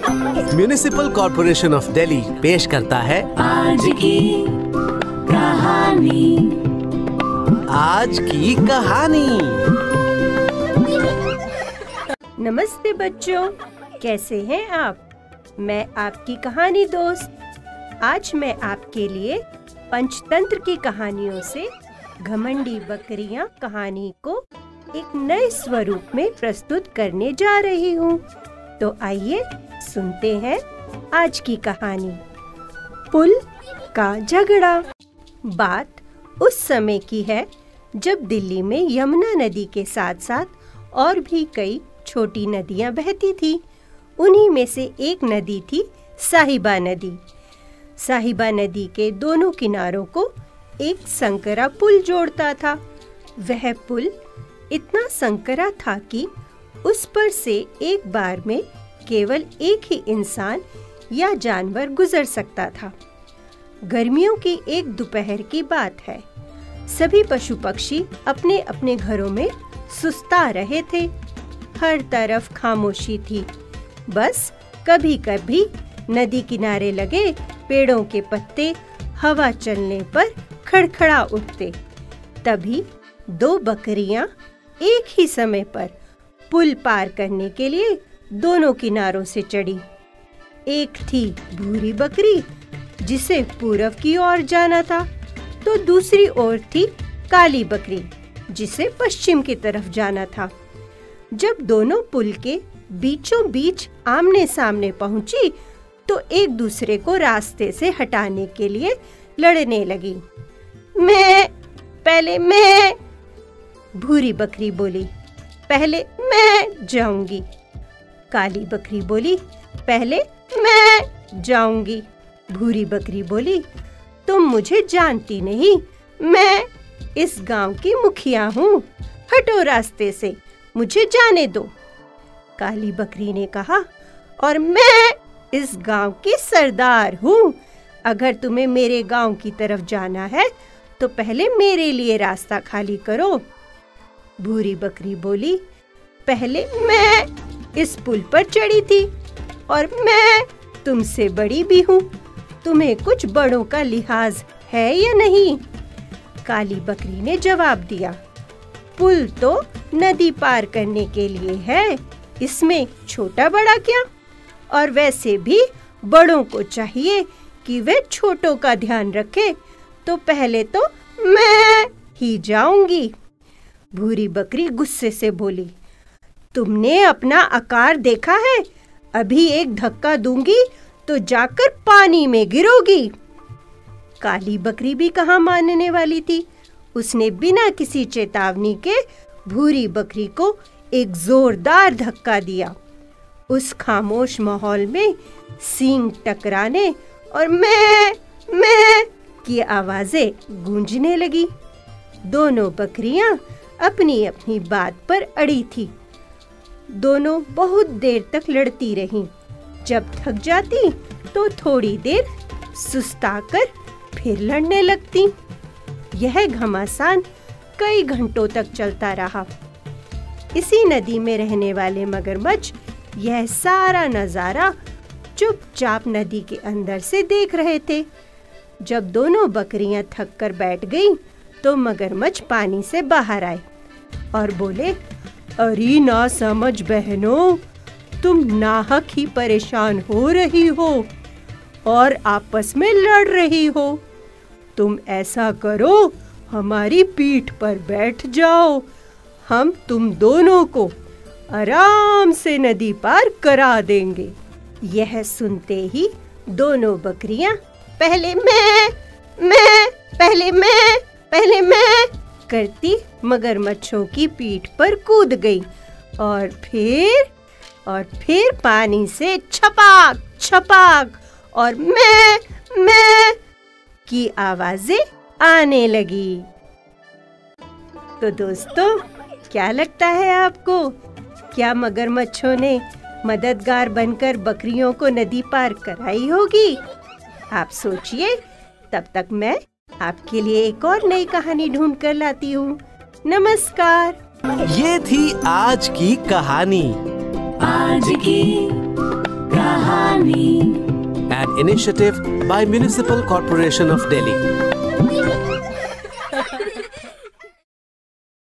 Municipal corporation of Delhi पेश करता है आज की कहानी। आज की कहानी। नमस्ते बच्चों, कैसे हैं आप? मैं आपकी कहानी दोस्त। आज मैं आपके लिए पंचतंत्र की कहानियों से घमंडी बकरियां कहानी को एक नए स्वरूप में प्रस्तुत करने जा रही हूँ। तो आइए सुनते हैं आज की कहानी। पुल का झगड़ा। बात उस समय की है जब दिल्ली में यमुना नदी के साथ साथ और भी कई छोटी नदियां बहती थी। उन्हीं में से एक नदी थी साहिबा नदी। साहिबा नदी के दोनों किनारों को एक संकरा पुल जोड़ता था। वह पुल इतना संकरा था कि उस पर से एक बार में केवल एक ही इंसान या जानवर गुजर सकता था। गर्मियों की एक दोपहर की बात है। सभी पशु पक्षी अपने अपने घरों में सुस्ता रहे थे। हर तरफ खामोशी थी। बस कभी कभी नदी किनारे लगे पेड़ों के पत्ते हवा चलने पर खड़खड़ा उठते। तभी दो बकरियां एक ही समय पर पुल पार करने के लिए दोनों किनारों से चढ़ी। एक थी भूरी बकरी जिसे पूरब की ओर जाना था, तो दूसरी ओर थी काली बकरी जिसे पश्चिम की तरफ जाना था। जब दोनों पुल के बीचों बीच आमने सामने पहुंची तो एक दूसरे को रास्ते से हटाने के लिए लड़ने लगी। पहले मैं, भूरी बकरी बोली, पहले मैं जाऊंगी। काली बकरी बोली, पहले मैं जाऊंगी। भूरी बकरी बोली, तुम मुझे जानती नहीं, मैं इस गांव की मुखिया हूँ, हटो रास्ते से, मुझे जाने दो। काली बकरी ने कहा, और मैं इस गांव की सरदार हूँ, अगर तुम्हें मेरे गांव की तरफ जाना है तो पहले मेरे लिए रास्ता खाली करो। भूरी बकरी बोली, पहले मैं इस पुल पर चढ़ी थी और मैं तुमसे बड़ी भी हूँ, तुम्हें कुछ बड़ों का लिहाज है या नहीं? काली बकरी ने जवाब दिया, पुल तो नदी पार करने के लिए है, इसमें छोटा बड़ा क्या? और वैसे भी बड़ों को चाहिए कि वे छोटों का ध्यान रखें, तो पहले तो मैं ही जाऊंगी। भूरी बकरी गुस्से से बोली, तुमने अपना आकार देखा है? अभी एक धक्का दूंगी तो जाकर पानी में गिरोगी। काली बकरी भी कहाँ मानने वाली थी। उसने बिना किसी चेतावनी के भूरी बकरी को एक जोरदार धक्का दिया। उस खामोश माहौल में सींग टकराने और मैं की आवाजें गूंजने लगी। दोनों बकरियां अपनी अपनी बात पर अड़ी थी। दोनों बहुत देर तक लड़ती रहीं। जब थक जाती तो थोड़ी देर सुस्ताकर फिर लड़ने लगती। यह घमासान कई घंटों तक चलता रहा। इसी नदी में रहने वाले मगरमच्छ यह सारा नजारा चुपचाप नदी के अंदर से देख रहे थे। जब दोनों बकरियां थक कर बैठ गईं, तो मगरमच्छ पानी से बाहर आए और बोले, अरे ना समझ बहनों, तुम नाहक ही परेशान हो रही हो और आपस में लड़ रही हो। तुम ऐसा करो, हमारी पीठ पर बैठ जाओ, हम तुम दोनों को आराम से नदी पार करा देंगे। यह सुनते ही दोनों बकरियां पहले मैं करती मगरमच्छों की पीठ पर कूद गई और फिर पानी से छपाक छपाक और मैं की आवाजें आने लगी। तो दोस्तों, क्या लगता है आपको? क्या मगरमच्छों ने मददगार बनकर बकरियों को नदी पार कराई होगी? आप सोचिए, तब तक मैं आपके लिए एक और नई कहानी ढूंढ कर लाती हूँ। नमस्कार। ये थी आज की कहानी। आज की कहानी। कहानी। An initiative by Municipal Corporation of Delhi.